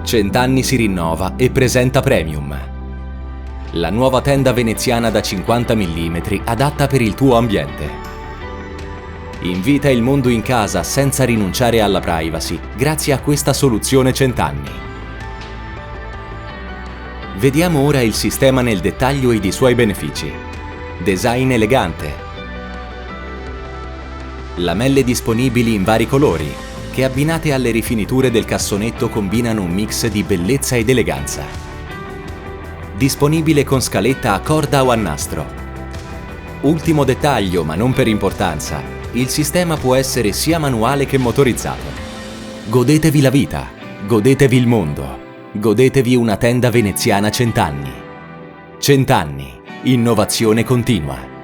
Cent'anni si rinnova e presenta Premium, la nuova tenda veneziana da 50 mm adatta per il tuo ambiente. Invita il mondo in casa senza rinunciare alla privacy grazie a questa soluzione Cent'anni. Vediamo ora il sistema nel dettaglio ed i suoi benefici. Design elegante. Lamelle disponibili in vari colori, che abbinate alle rifiniture del cassonetto combinano un mix di bellezza ed eleganza. Disponibile con scaletta a corda o a nastro. Ultimo dettaglio, ma non per importanza, il sistema può essere sia manuale che motorizzato. Godetevi la vita, godetevi il mondo, godetevi una tenda veneziana Cent'anni. Cent'anni, innovazione continua.